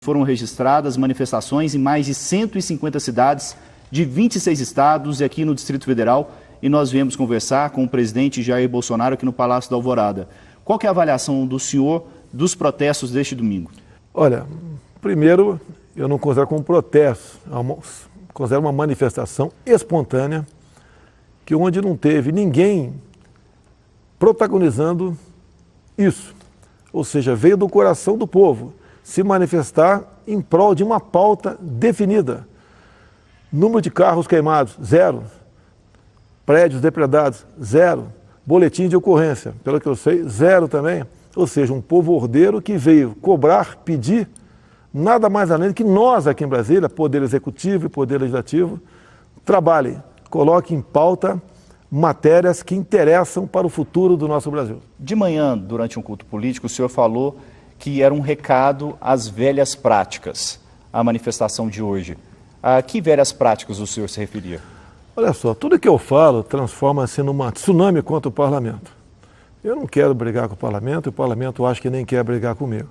Foram registradas manifestações em mais de 150 cidades de 26 estados e aqui no Distrito Federal. E nós viemos conversar com o presidente Jair Bolsonaro aqui no Palácio da Alvorada. Qual que é a avaliação do senhor dos protestos deste domingo? Olha, primeiro, eu não considero como protesto, considero uma manifestação espontânea, que onde não teve ninguém protagonizando isso. Ou seja, veio do coração do povo se manifestar em prol de uma pauta definida. Número de carros queimados, 0. Prédios depredados, 0. Boletim de ocorrência, pelo que eu sei, 0 também. Ou seja, um povo ordeiro que veio cobrar, pedir, nada mais além do que nós aqui em Brasília, Poder Executivo e Poder Legislativo, trabalhem, coloquem em pauta matérias que interessam para o futuro do nosso Brasil. De manhã, durante um culto político, o senhor falou que era um recado às velhas práticas, a manifestação de hoje. A que velhas práticas o senhor se referia? Olha só, tudo que eu falo transforma-se numa tsunami contra o parlamento. Eu não quero brigar com o parlamento acho que nem quer brigar comigo.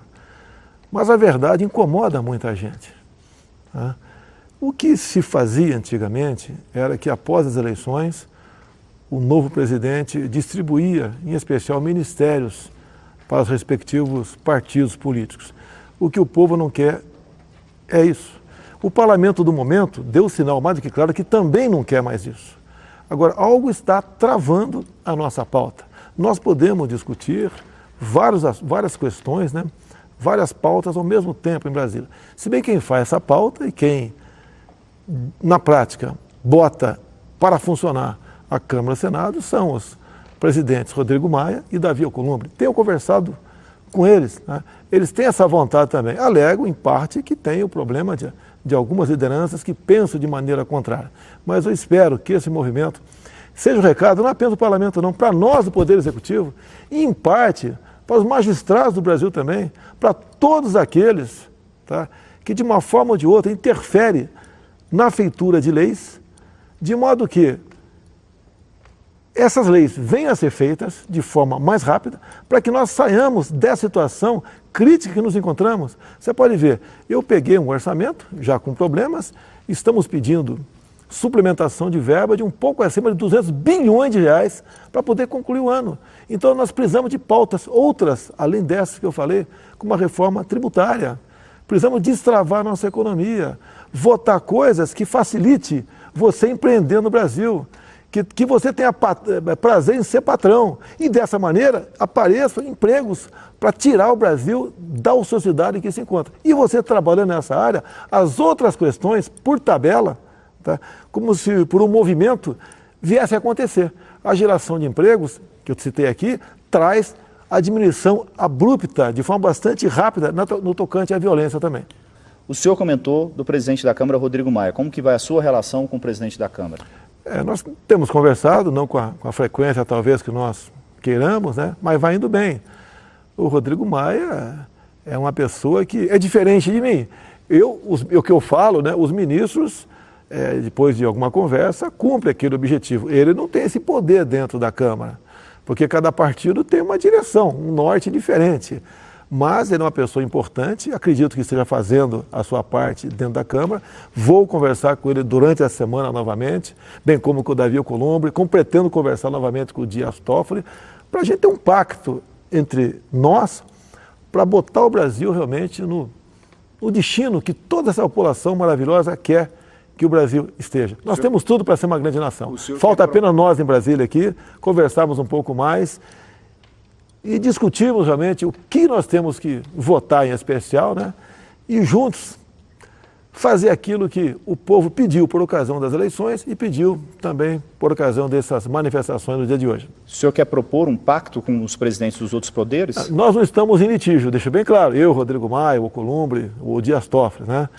Mas a verdade incomoda muita gente. Tá? O que se fazia antigamente era que após as eleições, o novo presidente distribuía, em especial, ministérios para os respectivos partidos políticos. O que o povo não quer é isso. O parlamento do momento deu sinal mais do que claro que também não quer mais isso. Agora, algo está travando a nossa pauta. Nós podemos discutir várias questões, né? Várias pautas ao mesmo tempo em Brasília. Se bem quem faz essa pauta e quem, na prática, bota para funcionar a Câmara e o Senado são os presidentes Rodrigo Maia e Davi Alcolumbre. Tenho conversado com eles, né? Eles têm essa vontade também. Alego, em parte, que tem o problema de algumas lideranças que pensam de maneira contrária. Mas eu espero que esse movimento seja um recado, não apenas do parlamento não, para nós do Poder Executivo, e em parte para os magistrados do Brasil também, para todos aqueles, tá, que de uma forma ou de outra interferem na feitura de leis, de modo que essas leis venham a ser feitas de forma mais rápida, para que nós saiamos dessa situação crítica que nos encontramos. Você pode ver, eu peguei um orçamento, já com problemas, estamos pedindo suplementação de verba de um pouco acima de 200 bilhões de reais para poder concluir o ano. Então nós precisamos de pautas outras, além dessas que eu falei, como a reforma tributária. Precisamos destravar a nossa economia, votar coisas que facilite você empreender no Brasil, que você tenha prazer em ser patrão e dessa maneira apareçam empregos para tirar o Brasil da ociosidade em que se encontra. E você trabalhando nessa área, as outras questões, por tabela, tá, como se por um movimento viesse a acontecer. A geração de empregos, que eu citei aqui, traz a diminuição abrupta, de forma bastante rápida, no tocante à violência também. O senhor comentou do presidente da Câmara, Rodrigo Maia. Como que vai a sua relação com o presidente da Câmara? Nós temos conversado, não com a frequência talvez que nós queiramos, né? Mas vai indo bem. O Rodrigo Maia é uma pessoa que é diferente de mim. O que eu falo, né, os ministros, depois de alguma conversa, cumprem aquele objetivo. Ele não tem esse poder dentro da Câmara, porque cada partido tem uma direção, um norte diferente. Mas ele é uma pessoa importante, acredito que esteja fazendo a sua parte dentro da Câmara. Vou conversar com ele durante a semana novamente, bem como com o Davi Alcolumbre, como pretendo conversar novamente com o Dias Toffoli, para a gente ter um pacto entre nós, para botar o Brasil realmente no destino que toda essa população maravilhosa quer que o Brasil esteja. Nós temos tudo para ser uma grande nação. Falta apenas nós em Brasília aqui, conversarmos um pouco mais e discutirmos realmente o que nós temos que votar em especial, né? E juntos fazer aquilo que o povo pediu por ocasião das eleições e pediu também por ocasião dessas manifestações no dia de hoje. O senhor quer propor um pacto com os presidentes dos outros poderes? Nós não estamos em litígio, deixa bem claro, eu, Rodrigo Maia, o Alcolumbre, o Dias Toffoli, né?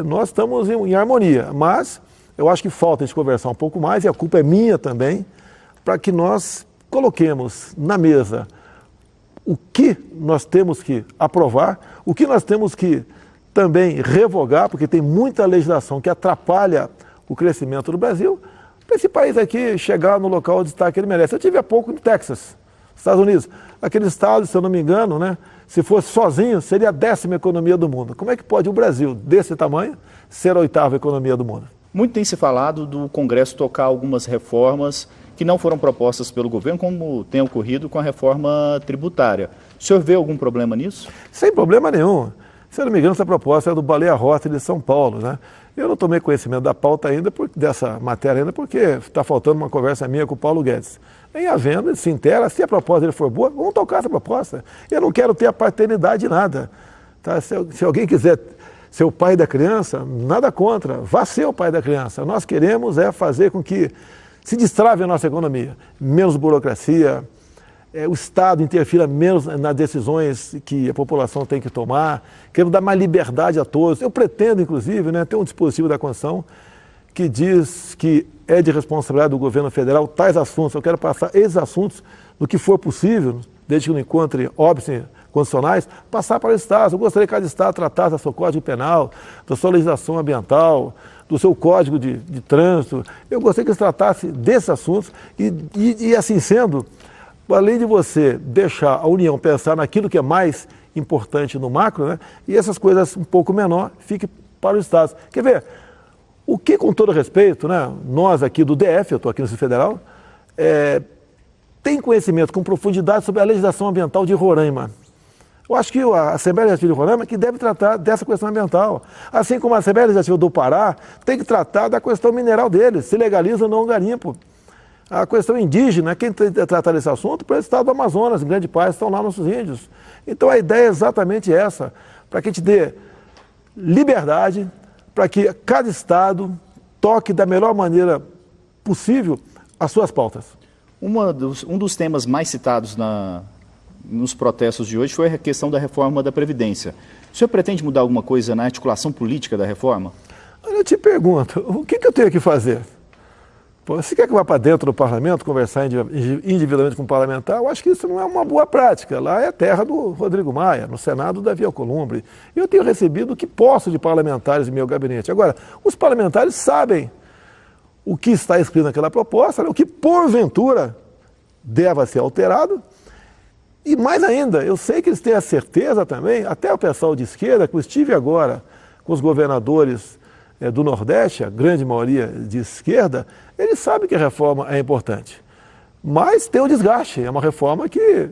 Nós estamos em harmonia, mas eu acho que falta a gente conversar um pouco mais, e a culpa é minha também, para que nós coloquemos na mesa o que nós temos que aprovar, o que nós temos que também revogar, porque tem muita legislação que atrapalha o crescimento do Brasil, para esse país aqui chegar no local de destaque que ele merece. Eu estive há pouco no Texas, Estados Unidos, aquele estado, se eu não me engano, né, se fosse sozinho, seria a 10ª economia do mundo. Como é que pode o Brasil, desse tamanho, ser a 8ª economia do mundo? Muito tem se falado do Congresso tocar algumas reformas que não foram propostas pelo governo, como tem ocorrido com a reforma tributária. O senhor vê algum problema nisso? Sem problema nenhum. Se eu não me engano, essa proposta é do Baleia Rossi de São Paulo, né? Eu não tomei conhecimento da pauta ainda, dessa matéria ainda, porque está faltando uma conversa minha com o Paulo Guedes. Em havendo, ele se inteira, se a proposta dele for boa, vamos tocar essa proposta. Eu não quero ter a paternidade de nada. Tá? Se alguém quiser ser o pai da criança, nada contra, vá ser o pai da criança. Nós queremos fazer com que se destrave a nossa economia, menos burocracia, o Estado interfira menos nas decisões que a população tem que tomar, queremos dar mais liberdade a todos. Eu pretendo, inclusive, né, ter um dispositivo da Constituição que diz que é de responsabilidade do governo federal tais assuntos. Eu quero passar esses assuntos, no que for possível, desde que não encontre óbices constitucionais, passar para o Estado. Eu gostaria que cada Estado tratasse do seu Código Penal, da sua legislação ambiental, do seu Código de Trânsito. Eu gostaria que eles tratassem desses assuntos e assim sendo, além de você deixar a União pensar naquilo que é mais importante no macro, né, e essas coisas um pouco menor fiquem para os Estados. Quer ver? O que, com todo respeito, né, nós aqui do DF, eu estou aqui no Distrito Federal, tem conhecimento com profundidade sobre a legislação ambiental de Roraima. Eu acho que a Assembleia Legislativa de Roraima que deve tratar dessa questão ambiental. Assim como a Assembleia Legislativa do Pará tem que tratar da questão mineral deles, se legaliza ou não o garimpo. A questão indígena, quem tem que tratar desse assunto, para o estado do Amazonas, em grande parte, estão lá nossos índios. Então a ideia é exatamente essa, para que a gente dê liberdade, para que cada estado toque da melhor maneira possível as suas pautas. Um dos temas mais citados nos protestos de hoje foi a questão da reforma da Previdência. O senhor pretende mudar alguma coisa na articulação política da reforma? Eu te pergunto, o que eu tenho que fazer? Você quer que eu vá para dentro do parlamento, conversar individualmente com o parlamentar? Eu acho que isso não é uma boa prática. Lá é a terra do Rodrigo Maia, no Senado, Davi Alcolumbre. Eu tenho recebido o que posso de parlamentares em meu gabinete. Agora, os parlamentares sabem o que está escrito naquela proposta, né? O que porventura deva ser alterado. E mais ainda, eu sei que eles têm a certeza também, até o pessoal de esquerda, que eu estive agora com os governadores do Nordeste, a grande maioria de esquerda, eles sabem que a reforma é importante. Mas tem um desgaste, é uma reforma que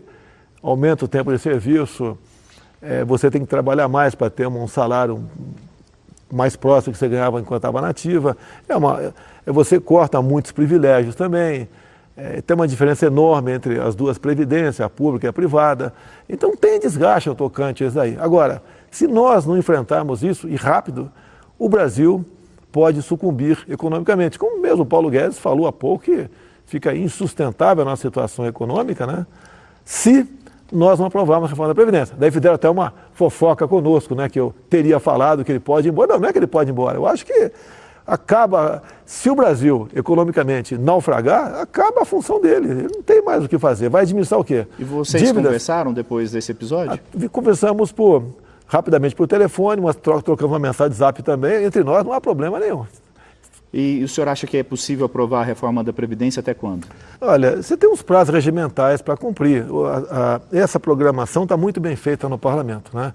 aumenta o tempo de serviço, você tem que trabalhar mais para ter um salário mais próximo do que você ganhava enquanto estava nativa, você corta muitos privilégios também, tem uma diferença enorme entre as duas previdências, a pública e a privada. Então tem desgaste ao tocante a isso daí. Agora, se nós não enfrentarmos isso, e rápido, o Brasil pode sucumbir economicamente. Como mesmo o Paulo Guedes falou há pouco, que fica insustentável a nossa situação econômica, né, se nós não aprovarmos a reforma da Previdência. Daí fizeram até uma fofoca conosco, né, que eu teria falado que ele pode ir embora. Não, não é que ele pode ir embora. Eu acho que se o Brasil economicamente naufragar, acaba a função dele. Ele não tem mais o que fazer. Vai administrar o quê? E vocês conversaram depois desse episódio? Conversamos rapidamente por telefone, trocamos uma mensagem de zap também. Entre nós não há problema nenhum. E o senhor acha que é possível aprovar a reforma da Previdência até quando? Olha, você tem uns prazos regimentais para cumprir. Essa programação está muito bem feita no Parlamento, né?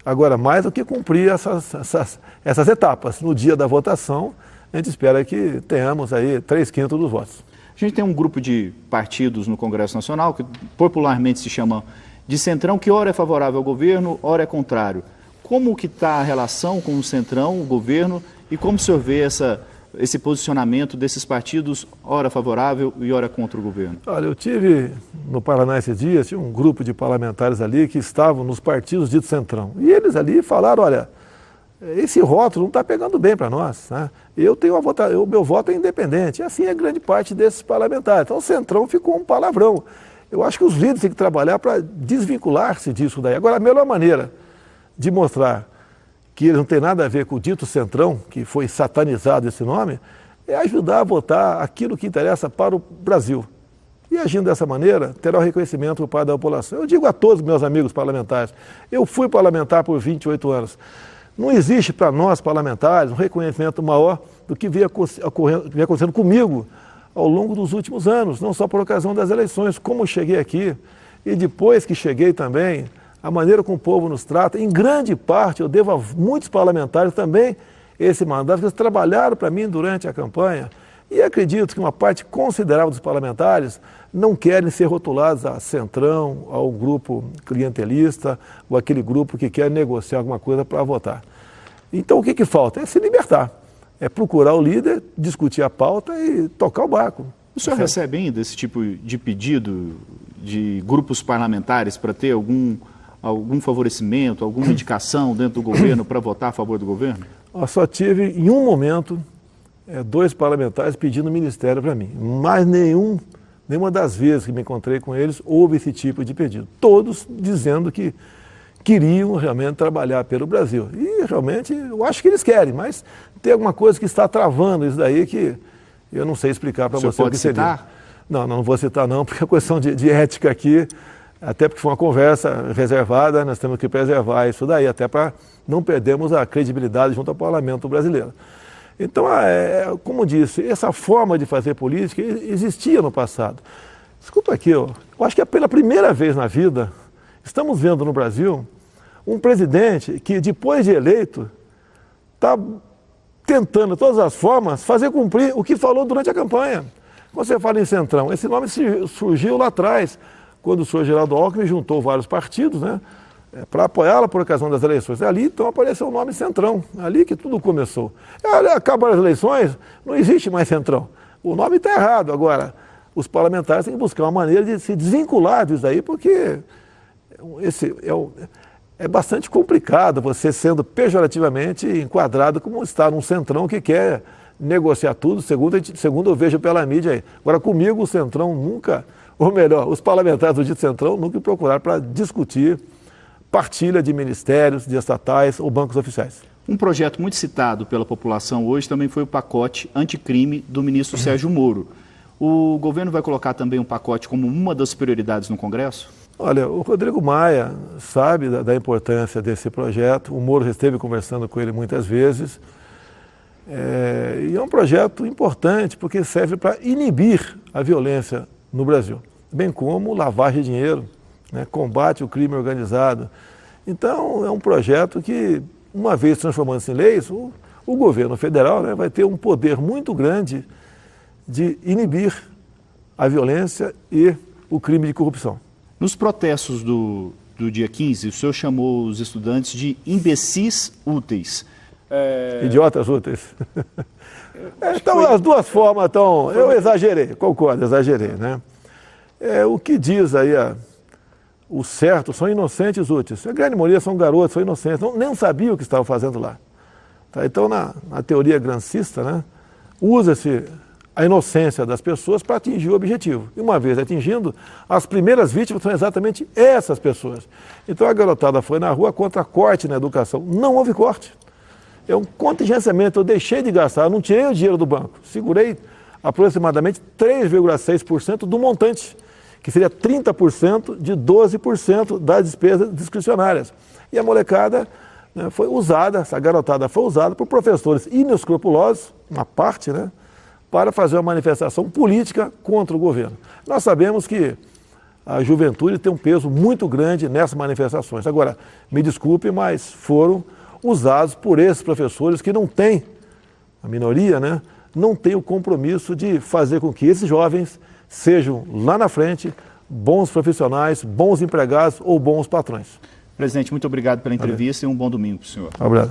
Agora, mais do que cumprir essas etapas. No dia da votação, a gente espera que tenhamos aí 3/5 dos votos. A gente tem um grupo de partidos no Congresso Nacional, que popularmente se chama de Centrão, que ora é favorável ao governo, ora é contrário. Como que está a relação com o Centrão, o governo, e como o senhor vê esse posicionamento desses partidos, ora favorável e ora contra o governo? Olha, eu tive no Paraná esses dias, tinha um grupo de parlamentares ali que estavam nos partidos ditos Centrão. E eles ali falaram, olha, esse rótulo não está pegando bem para nós, né? O meu voto é independente. E assim é grande parte desses parlamentares. Então o Centrão ficou um palavrão. Eu acho que os líderes têm que trabalhar para desvincular-se disso daí. Agora, a melhor maneira de mostrar que eles não têm nada a ver com o dito Centrão, que foi satanizado esse nome, é ajudar a votar aquilo que interessa para o Brasil. E agindo dessa maneira, terá o reconhecimento por parte da população. Eu digo a todos meus amigos parlamentares, eu fui parlamentar por 28 anos. Não existe para nós parlamentares um reconhecimento maior do que vem acontecendo comigo ao longo dos últimos anos, não só por ocasião das eleições. Como eu cheguei aqui, e depois que cheguei também, a maneira como o povo nos trata, em grande parte eu devo a muitos parlamentares também esse mandato, que eles trabalharam para mim durante a campanha, e acredito que uma parte considerável dos parlamentares não querem ser rotulados a centrão, ao grupo clientelista, ou aquele grupo que quer negociar alguma coisa para votar. Então o que falta? É se libertar, é procurar o líder, discutir a pauta e tocar o barco. O senhor recebe ainda esse tipo de pedido de grupos parlamentares para ter algum favorecimento, alguma indicação dentro do governo para votar a favor do governo? Eu só tive, em um momento, 2 parlamentares pedindo ministério para mim. Mas nenhuma das vezes que me encontrei com eles houve esse tipo de pedido. Todos dizendo que queriam realmente trabalhar pelo Brasil. E realmente eu acho que eles querem, mas tem alguma coisa que está travando isso daí que eu não sei explicar para você. Pode citar? Não vou citar não, porque é questão de ética aqui, até porque foi uma conversa reservada, nós temos que preservar isso daí, até para não perdermos a credibilidade junto ao parlamento brasileiro. Então, como disse, essa forma de fazer política existia no passado. Desculpa aqui, eu acho que é pela primeira vez na vida, estamos vendo no Brasil um presidente que, depois de eleito, está tentando, de todas as formas, fazer cumprir o que falou durante a campanha. Quando você fala em Centrão, esse nome surgiu lá atrás, quando o senhor Geraldo Alckmin juntou vários partidos, né, para apoiá-la por ocasião das eleições. Ali, então, apareceu o nome Centrão, ali que tudo começou. Acabaram as eleições, não existe mais Centrão. O nome está errado. Agora, os parlamentares têm que buscar uma maneira de se desvincular disso aí, porque é bastante complicado você sendo pejorativamente enquadrado como estar num Centrão que quer negociar tudo, segundo eu vejo pela mídia aí. Agora, comigo, o Centrão nunca, ou melhor, os parlamentares do dito Centrão nunca procuraram para discutir partilha de ministérios, de estatais ou bancos oficiais. Um projeto muito citado pela população hoje também foi o pacote anticrime do ministro Sérgio Moro. O governo vai colocar também um pacote como uma das prioridades no Congresso? Olha, o Rodrigo Maia sabe da importância desse projeto, o Moro já esteve conversando com ele muitas vezes, e é um projeto importante porque serve para inibir a violência no Brasil, bem como lavagem de dinheiro, né, combate ao crime organizado. Então, é um projeto que, uma vez transformando-se em leis, o governo federal, né, vai ter um poder muito grande de inibir a violência e o crime de corrupção. Nos protestos do dia 15, o senhor chamou os estudantes de imbecis úteis. Idiotas úteis. Então, as duas formas, então, eu exagerei, concordo, exagerei, né? O que diz aí o certo são inocentes úteis. A grande maioria são garotos, são inocentes, nem sabiam o que estavam fazendo lá. Tá? Então, na teoria grancista, né, usa-se a inocência das pessoas para atingir o objetivo. E uma vez atingindo, as primeiras vítimas são exatamente essas pessoas. Então a garotada foi na rua contra corte na educação. Não houve corte. É um contingenciamento, eu deixei de gastar, eu não tirei o dinheiro do banco. Segurei aproximadamente 3,6% do montante, que seria 30% de 12% das despesas discricionárias. E a molecada, né, foi usada, essa garotada foi usada por professores inescrupulosos, uma parte, né, para fazer uma manifestação política contra o governo. Nós sabemos que a juventude tem um peso muito grande nessas manifestações. Agora, me desculpe, mas foram usados por esses professores que não têm, a minoria, né, não tem o compromisso de fazer com que esses jovens sejam, lá na frente, bons profissionais, bons empregados ou bons patrões. Presidente, muito obrigado pela entrevista e um bom domingo para o senhor. Obrigado.